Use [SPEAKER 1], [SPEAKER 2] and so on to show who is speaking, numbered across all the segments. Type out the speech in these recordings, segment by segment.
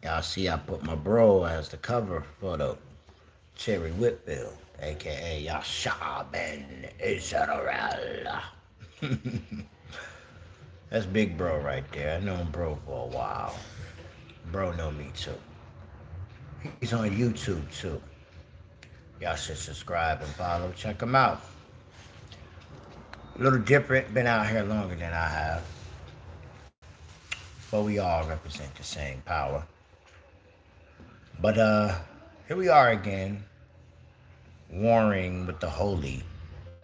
[SPEAKER 1] Y'all see I put my bro as the cover photo. Cherry Whitfield, aka Yasha Ben Israel. That's big bro right there. I known bro for a while. Bro know me too. He's on YouTube too. Y'all should subscribe and follow. Check him out. A little different. Been out here longer than I have. But we all represent the same power. But here we are again, warring with the holy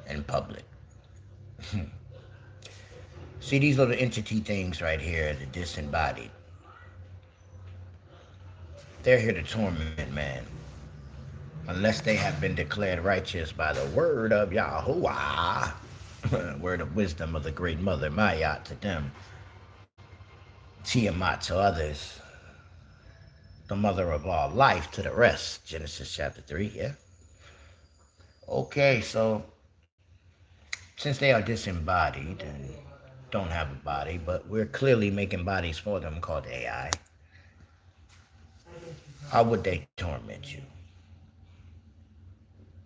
[SPEAKER 1] in public. See these little entity things right here, the disembodied. They're here to torment man. Unless they have been declared righteous by the word of Yahuwah. Word of wisdom of the great mother Mayat to them. Tiamat to others. The mother of all life to the rest. Genesis chapter 3, yeah? Okay, so since they are disembodied and don't have a body, but we're clearly making bodies for them called AI, how would they torment you?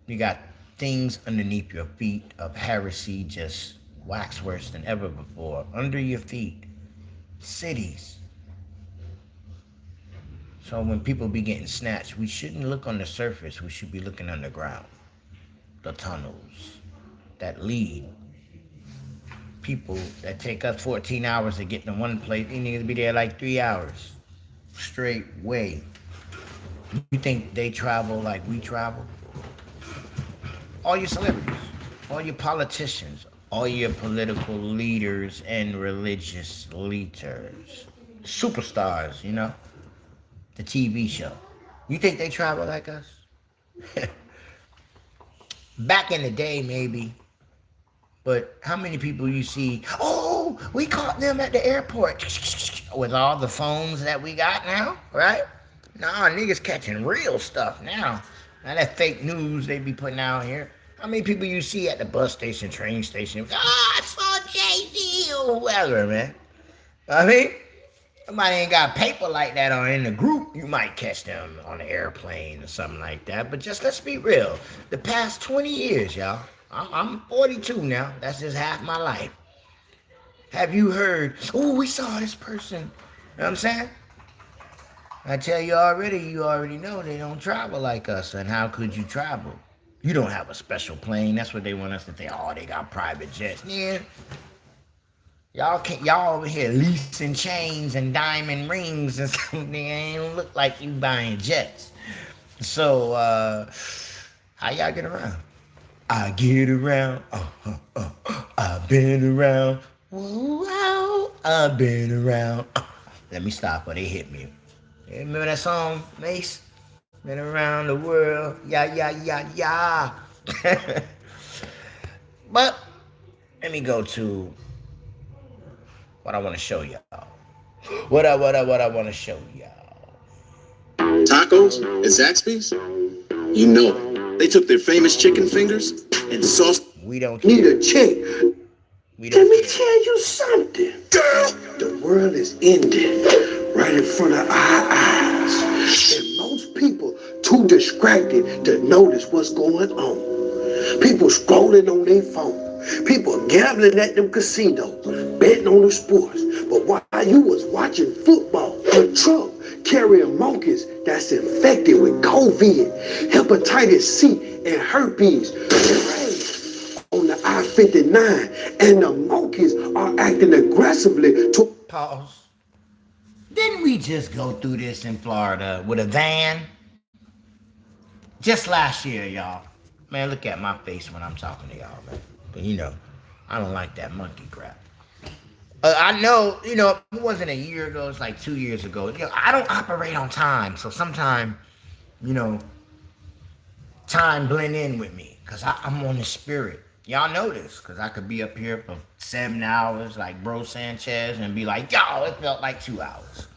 [SPEAKER 1] You got things underneath your feet of heresy just wax worse than ever before. Under your feet, cities. So when people be getting snatched, we shouldn't look on the surface. We should be looking underground. The tunnels that lead. People that take us 14 hours to get to one place, they need to be there like 3 hours. Straight way. You think they travel like we travel? All your celebrities, all your politicians, all your political leaders and religious leaders, superstars, you know, the TV show. You think they travel like us? Back in the day, maybe. But how many people you see, oh, we caught them at the airport with all the phones that we got now, right? Nah, niggas catching real stuff now. Now that fake news they be putting out here. How many people you see at the bus station, train station? I saw Jay-Z or whoever, man. I mean, somebody ain't got paper like that or in the group. You might catch them on the airplane or something like that. But just let's be real. The past 20 years, y'all. I'm 42 now. That's just half my life. Have you heard, oh, we saw this person. You know what I'm saying? I tell you already know they don't travel like us. And how could you travel? You don't have a special plane. That's what they want us to think. Oh, they got private jets. Yeah. Y'all over here leasing chains and diamond rings and something. They ain't look like you buying jets. So, how y'all get around? I get around. I've been around. Wow, I've been around. Let me stop or they hit me. You remember that song, Mace? Been around the world. Yeah. But let me go to what I want to show y'all. What I want to show y'all.
[SPEAKER 2] Tacos at Zaxby's? You know, they took their famous chicken fingers and sauce.
[SPEAKER 1] We don't
[SPEAKER 3] Need
[SPEAKER 1] care.
[SPEAKER 3] a check.
[SPEAKER 1] We
[SPEAKER 3] Let
[SPEAKER 1] don't
[SPEAKER 3] me
[SPEAKER 1] care.
[SPEAKER 3] tell you something. Girl, the world is ending right in front of our eyes. And most people too distracted to notice what's going on. People scrolling on their phone. People gambling at them casinos, betting on the sports. But while you was watching football, a truck carrying monkeys that's infected with COVID, hepatitis C, and herpes on the I-59, and the monkeys are acting aggressively to...
[SPEAKER 1] Pause. Didn't we just go through this in Florida with a van? Just last year, y'all. Man, look at my face when I'm talking to y'all, man. But you know, I don't like that monkey crap. I know, you know, it wasn't a year ago, it's like 2 years ago. You know, I don't operate on time, so sometimes, you know, time blend in with me, because I'm on the spirit. Y'all know this, because I could be up here for 7 hours like Bro Sanchez and be like, yo, it felt like 2 hours.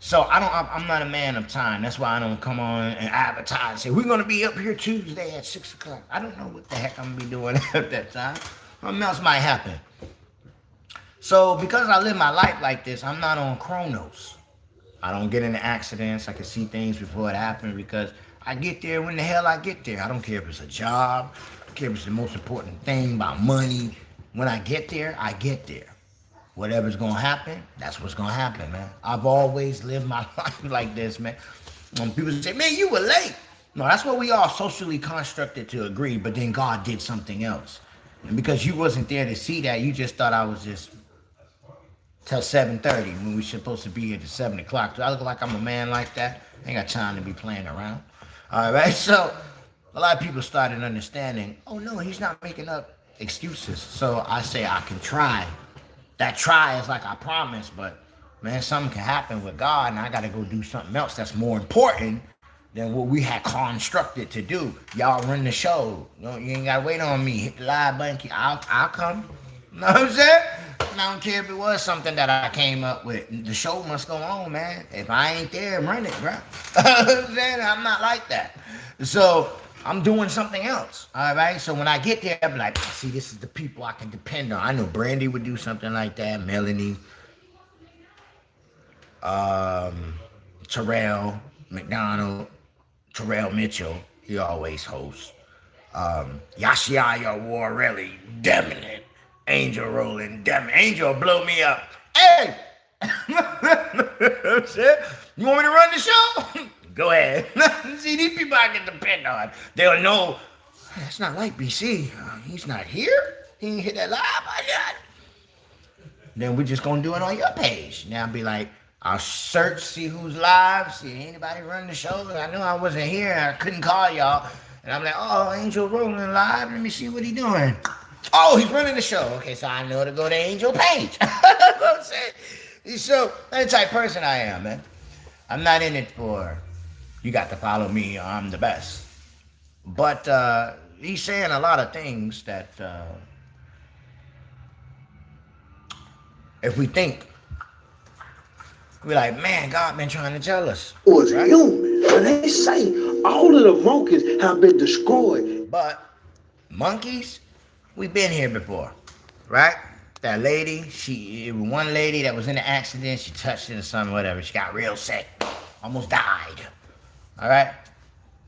[SPEAKER 1] So I'm not a man of time. That's why I don't come on and advertise and say, we're going to be up here Tuesday at 6 o'clock. I don't know what the heck I'm going to be doing at that time. Something else might happen. So because I live my life like this, I'm not on Chronos. I don't get into accidents. I can see things before it happens because I get there when the hell I get there. I don't care if it's a job. I don't care if it's the most important thing about money. When I get there, I get there. Whatever's gonna happen, that's what's gonna happen, man. I've always lived my life like this, man. When people say, man, you were late. No, that's what we all socially constructed to agree, but then God did something else. And because you wasn't there to see that, you just thought I was just till 7:30 when we supposed to be here to 7 o'clock. Do I look like I'm a man like that? I ain't got time to be playing around. All right, so a lot of people started understanding, oh no, he's not making up excuses. So I say I can try. That try is like I promised, but man, something can happen with God and I got to go do something else that's more important than what we had constructed to do. Y'all run the show. You ain't got to wait on me. Hit the live button. I'll come. You know what I'm saying? I don't care if it was something that I came up with. The show must go on, man. If I ain't there, run it, bro. You know what I'm saying? I'm not like that. So I'm doing something else. All right. So when I get there, I'm like, see, this is the people I can depend on. I know Brandy would do something like that. Melanie, Terrell McDonald, Terrell Mitchell. He always hosts. Yashiaya Warrelli, Deminant. Angel rolling, damn Angel blow me up. Hey! You want me to run the show? Go ahead. See, these people I can depend on. They'll know, it's not like BC. He's not here. He ain't hit that live like that. Then we're just going to do it on your page. Now I'll be like, I'll search, see who's live, see anybody run the show. I knew I wasn't here and I couldn't call y'all. And I'm like, oh, Angel rolling live. Let me see what he's doing. Oh, he's running the show. Okay, so I know to go to Angel page. You know what I'm saying? So, that's the type of person I am, man. I'm not in it for, you got to follow me or I'm the best. But he's saying a lot of things that if we think, we're like, man, God been trying to tell us.
[SPEAKER 3] Was right? Human. And they say all of the monkeys have been destroyed.
[SPEAKER 1] But monkeys, we've been here before, right? That lady, one lady that was in an accident, she touched it or something, whatever. She got real sick, almost died, all right?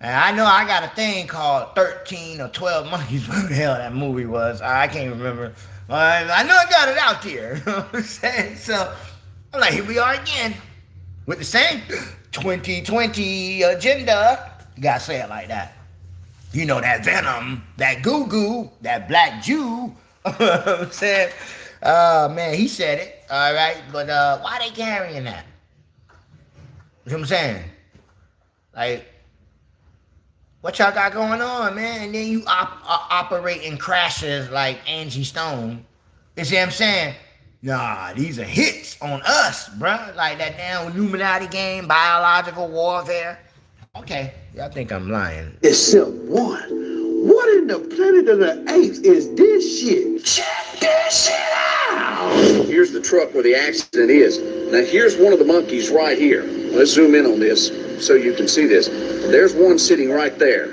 [SPEAKER 1] And I know I got a thing called 13 or 12 Monkeys, what the hell that movie was. I can't remember. I know I got it out there, you know what I'm saying? So I'm like, here we are again with the same 2020 agenda. You gotta say it like that. You know, that Venom, that Goo-Goo, that Black Jew. You know what I'm saying? Man, he said it, all right? But why they carrying that? You know what I'm saying? Like, what y'all got going on, man? And then you operate in crashes like Angie Stone. You see what I'm saying? Nah, these are hits on us, bruh. Like that damn Illuminati game, biological warfare. Okay, y'all think I'm lying.
[SPEAKER 3] Except one. What in the planet of the apes is this shit? Check this shit out!
[SPEAKER 4] Here's the truck where the accident is. Now here's one of the monkeys right here. Let's zoom in on this so you can see this. There's one sitting right there.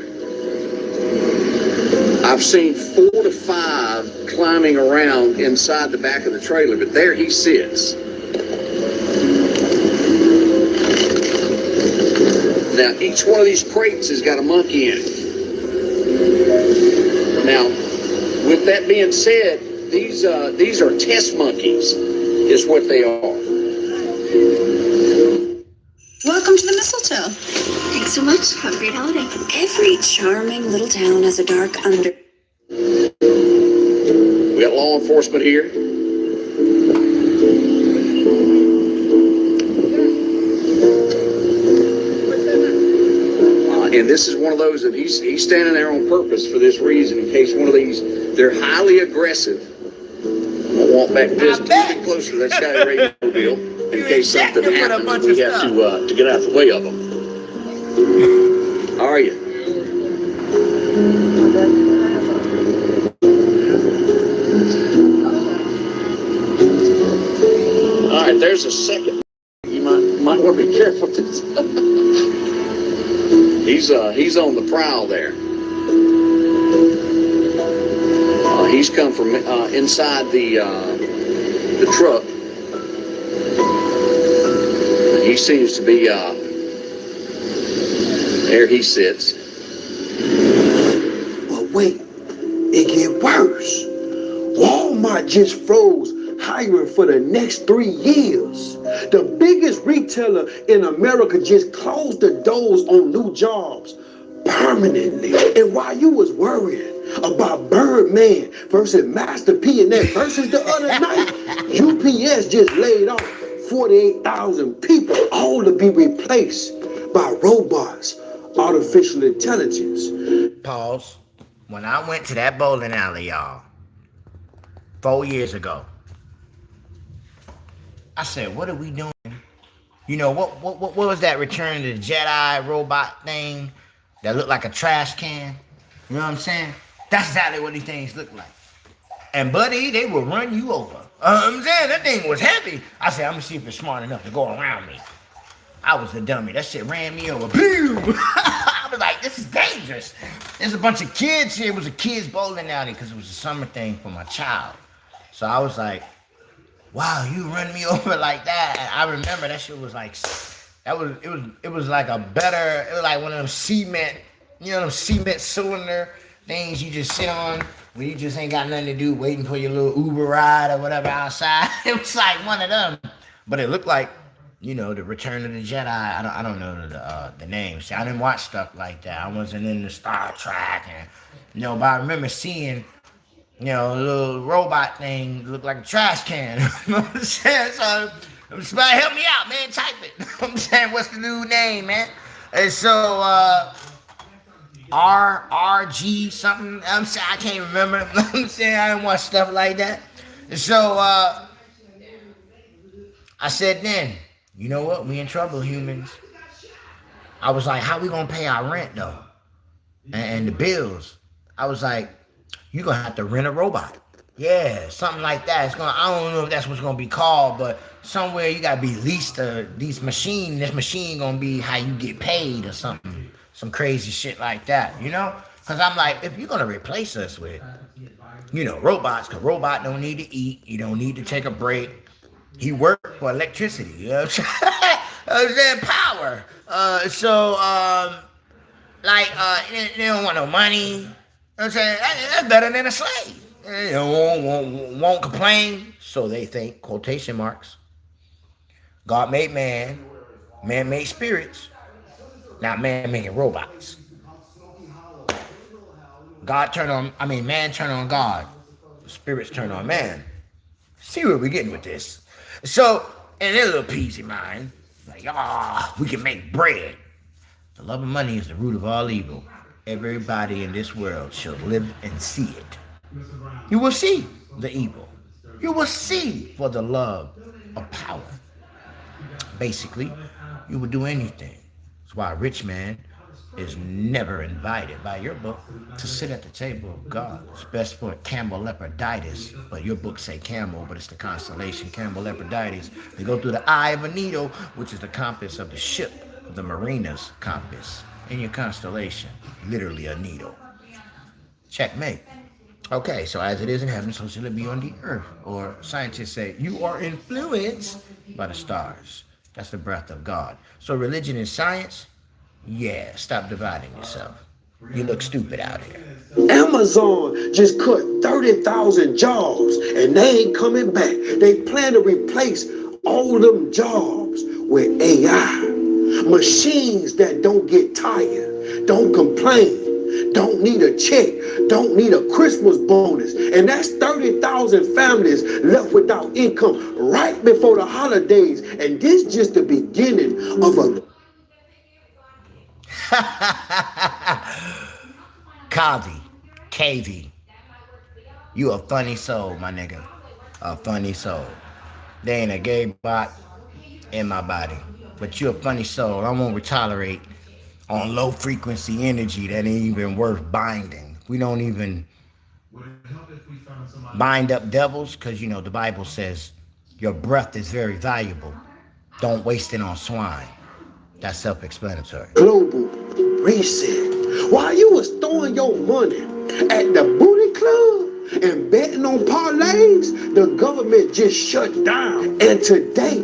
[SPEAKER 4] I've seen 4 to 5 climbing around inside the back of the trailer, but there he sits. Now, each one of these crates has got a monkey in it. Now, with that being said, these are test monkeys, is what they are.
[SPEAKER 5] Welcome to the mistletoe.
[SPEAKER 6] Thanks so much. Have a great holiday. Every charming little town has a dark under...
[SPEAKER 4] We got law enforcement here. And this is one of those that he's standing there on purpose for this reason, in case one of these, they're highly aggressive. I'll walk back just a little bit closer to that Sky Radio deal, in case something happens, we have to get out of the way of them. How are you? All right, there's a second. You might want to be careful. He's on the prowl there. He's come from inside the truck. He seems to be, there he sits.
[SPEAKER 3] But wait, it get worse. Walmart just froze hiring for the next 3 years. The biggest retailer in America just closed the doors on new jobs permanently. And while you was worrying about Birdman versus Master P and that versus the other night, UPS just laid off 48,000 people, all to be replaced by robots, artificial intelligence.
[SPEAKER 1] Pause. When I went to that bowling alley, y'all, 4 years ago, I said, what are we doing? You know, what was that Return of the Jedi robot thing that looked like a trash can? You know what I'm saying? That's exactly what these things look like. And buddy, they will run you over. I'm saying that thing was heavy. I said, I'm gonna see if it's smart enough to go around me. I was the dummy. That shit ran me over. Boom! I was like, this is dangerous. There's a bunch of kids here. It was a kids bowling alley because it was a summer thing for my child. So I was like, wow, you run me over like that. And I remember that shit was like, it was like a better, it was like one of them cement, you know, them cement cylinder things you just sit on when you just ain't got nothing to do, waiting for your little Uber ride or whatever outside. It was like one of them, but it looked like, you know, the Return of the Jedi. I don't know the name. See, I didn't watch stuff like that. I wasn't in the Star Trek, and you know, but I remember seeing, you know, a little robot thing look like a trash can. You know what I'm saying? So somebody help me out, man. Type it. You know what I'm saying, what's the new name, man? And so RG something. I'm saying I can't remember. You know what I'm saying, I didn't watch stuff like that. And so I said then, you know what? We in trouble, humans. I was like, how we gonna pay our rent though? And the bills. I was like, you're gonna have to rent a robot. Yeah, something like that. It's gonna, I don't know if that's what's gonna be called, but somewhere you gotta be leased this machine gonna be how you get paid or something. Some crazy shit like that, you know? Cause I'm like, if you're gonna replace us with, you know, robots, cause robot don't need to eat, you don't need to take a break. He worked for electricity, you know what I'm saying? Power. They don't want no money. You know what I'm saying? That's better than a slave. You know, won't complain. So they think, quotation marks. God made man, man made spirits, not man making robots. Man turn on God, spirits turn on man. See where we're getting with this. So, in their little peasy mind, like, we can make bread. The love of money is the root of all evil. Everybody in this world shall live and see it. You will see the evil. You will see for the love of power. Basically, you will do anything. That's why a rich man is never invited by your book to sit at the table of God. It's best for cameloparditis, but your book say camel, but it's the constellation cameloparditis. They go through the eye of a needle, which is the compass of the ship, of the mariner's compass. In your constellation, literally a needle. Checkmate. Okay, so as it is in heaven, so shall it be on the earth. Or scientists say, you are influenced by the stars. That's the breath of God. So religion and science, yeah, stop dividing yourself. You look stupid out here.
[SPEAKER 3] Amazon just cut 30,000 jobs and they ain't coming back. They plan to replace all them jobs with AI. Machines that don't get tired, don't complain, don't need a check, don't need a Christmas bonus. And that's 30,000 families left without income right before the holidays. And this just the beginning of a...
[SPEAKER 1] KV, you a funny soul, my nigga. A funny soul. There ain't a gay bot in my body, but you a funny soul. I won't tolerate on low frequency energy that ain't even worth binding. We don't even bind up devils because, you know, the Bible says your breath is very valuable. Don't waste it on swine. That's self-explanatory.
[SPEAKER 3] Global reset. While you was throwing your money at the booty club and betting on parlays, the government just shut down. And today,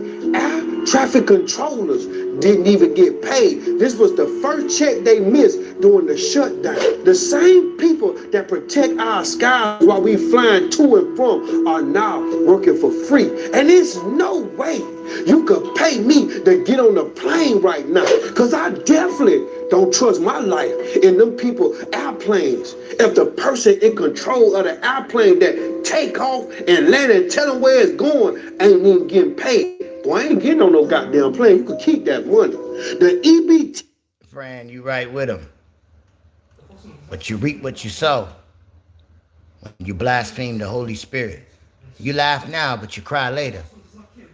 [SPEAKER 3] Traffic controllers didn't even get paid. This was the first check they missed during the shutdown. The same people that protect our skies while we flying to and from are now working for free. And there's no way you could pay me to get on the plane right now, because I definitely don't trust my life in them people airplanes. If the person in control of the airplane that take off and land and tell them where it's going ain't even getting paid, boy, I ain't getting on no goddamn plane. You could keep that money. The EBT.
[SPEAKER 1] Friend, you right with him. But you reap what you sow. When you blaspheme the Holy Spirit. You laugh now, but you cry later.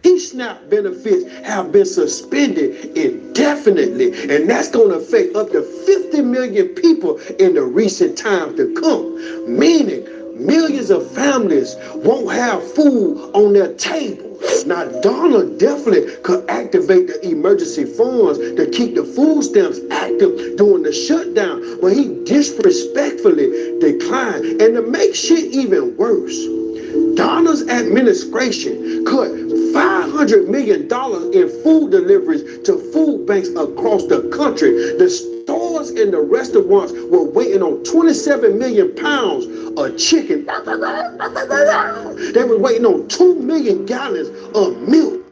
[SPEAKER 3] SNAP benefits have been suspended indefinitely, and that's going to affect up to 50 million people in the recent times to come, meaning millions of families won't have food on their tables. Now, Donald definitely could activate the emergency funds to keep the food stamps active during the shutdown, but he disrespectfully declined. And to make shit even worse, Donald's administration cut $500 million in food deliveries to food banks across the country. The stores and the restaurants were waiting on 27 million pounds of chicken. They were waiting on 2 million gallons of milk.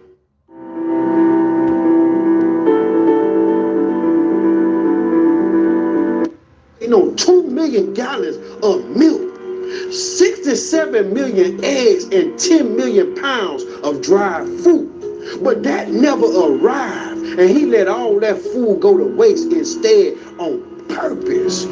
[SPEAKER 3] You know, 2 million gallons of milk. 67 million eggs and 10 million pounds of dried fruit. But that never arrived, and he let all that food go to waste instead on purpose.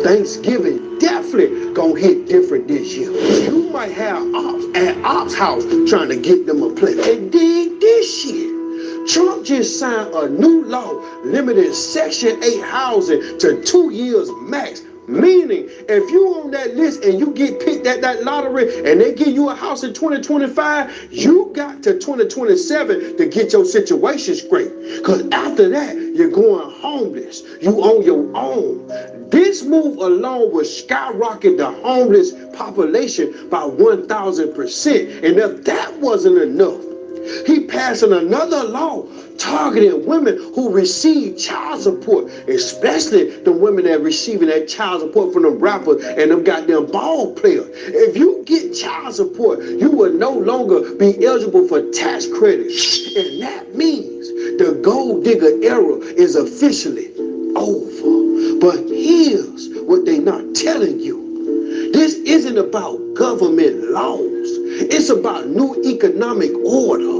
[SPEAKER 3] Thanksgiving definitely gonna hit different this year. You might have ops at ops house trying to get them a plate. And dig this shit. Trump just signed a new law limiting Section 8 housing to 2 years max. Meaning, if you on that list and you get picked at that lottery and they give you a house in 2025, you got to 2027 to get your situation straight. Because after that, you're going homeless. You on your own. This move alone will skyrocket the homeless population by 1,000%. And if that wasn't enough, he passing another law targeting women who receive child support, especially the women that are receiving that child support from them rappers and them goddamn ball players. If you get child support, you will no longer be eligible for tax credits. And that means the gold digger era is officially over. But here's what they not telling you. This isn't about government laws. It's about new economic order.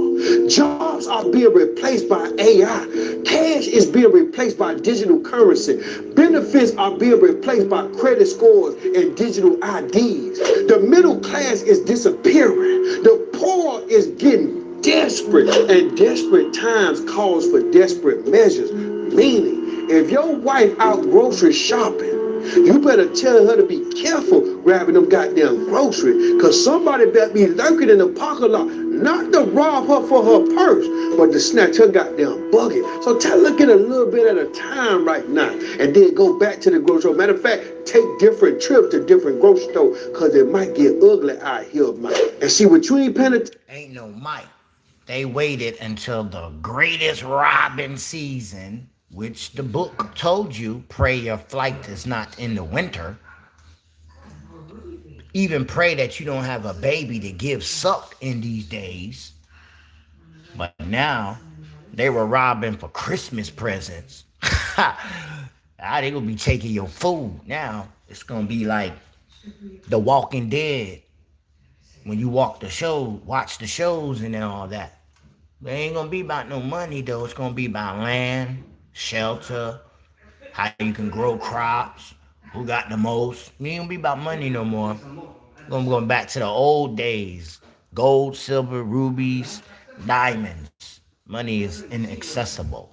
[SPEAKER 3] Jobs are being replaced by AI. Cash is being replaced by digital currency. Benefits are being replaced by credit scores and digital IDs. The middle class is disappearing. The poor is getting desperate, and desperate times calls for desperate measures. Meaning, if your wife out grocery shopping, you better tell her to be careful grabbing them goddamn groceries, because somebody better be lurking in the parking lot, not to rob her for her purse, but to snatch her goddamn bucket. So tell her to get a little bit at a time right now, and then go back to the grocery store. Matter of fact, take different trips to different grocery stores, because it might get ugly out here, Mike. And see, what you ain't paying attention.
[SPEAKER 1] Ain't no Mike. They waited until the greatest robbing season, which the book told you, pray your flight is not in the winter. Even pray that you don't have a baby to give suck in these days. But now, they were robbing for Christmas presents. Now they gonna be taking your food. Now, it's gonna be like The Walking Dead. When you watch the shows and all that. They ain't gonna be about no money though. It's gonna be about land, shelter, how you can grow crops, who got the most. It ain't gonna be about money no more. We're going back to the old days. Gold, silver, rubies, diamonds. Money is inaccessible.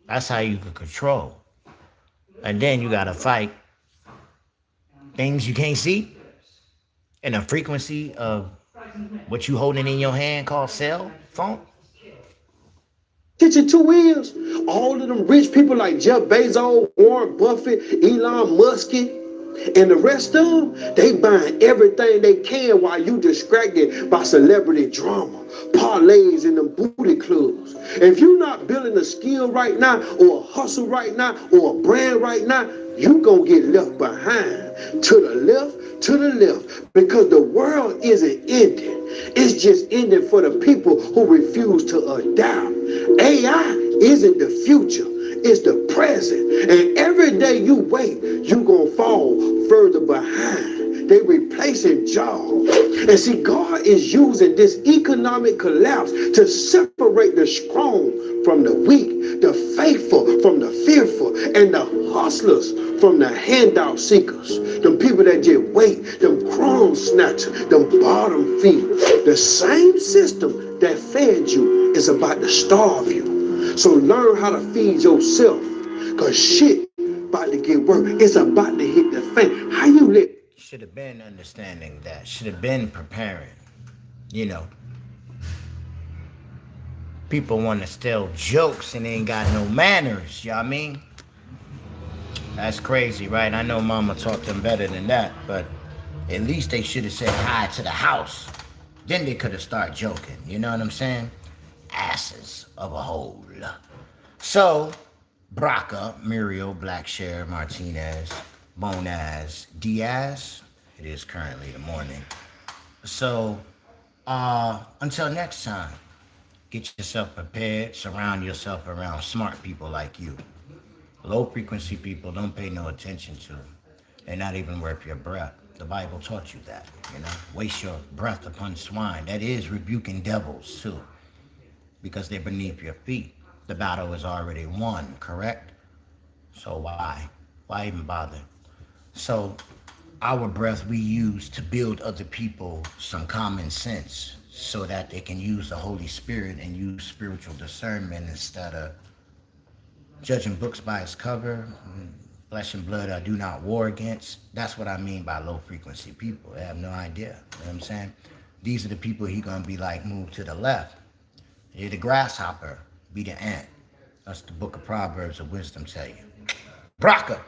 [SPEAKER 1] That's how you can control. And then you gotta fight things you can't see, and the frequency of what you holding in your hand called cell phone.
[SPEAKER 3] Get your 2 wheels. All of them rich people like Jeff Bezos, Warren Buffett, Elon Musk, And the rest of them, they buying everything they can while you distracted by celebrity drama, parlays in them booty clubs. If you're not building a skill right now, or a hustle right now, or a brand right now, you gonna get left behind. To the left, because the world isn't ending. It's just ending for the people who refuse to adapt. AI isn't the future. It's the present. And every day you wait, you gonna fall further behind. They replacing jobs. And see, God is using this economic collapse to separate the strong from the weak, the faithful from the fearful, and the hustlers from the handout seekers. Them people that just wait, them crumb snatchers, them bottom feeders. The same system that fed you is about to starve you. So learn how to feed yourself, cause shit about to get worse. It's about to hit the fan. How you let?
[SPEAKER 1] Should have been understanding that. Should have been preparing. You know, people want to tell jokes and they ain't got no manners. You know what I mean? That's crazy, right? I know Mama taught them better than that, but at least they should have said hi to the house. Then they could have started joking. You know what I'm saying? Asses of a hole. So, Braca, Muriel, Blackshare, Martinez, Bonaz, Diaz. It is currently the morning. So, until next time, get yourself prepared. Surround yourself around smart people like you. Low frequency people, don't pay no attention to them. They're not even worth your breath. The Bible taught you that, you know. Waste your breath upon swine. That is rebuking devils too, because they're beneath your feet. The battle is already won, correct? So why? Why even bother? So our breath we use to build other people some common sense so that they can use the Holy Spirit and use spiritual discernment instead of judging books by its cover. Flesh and blood I do not war against. That's what I mean by low frequency people. They have no idea. You know what I'm saying? These are the people he gonna be like, move to the left. You're the grasshopper, be the ant. That's the book of Proverbs of wisdom tell you. Braca.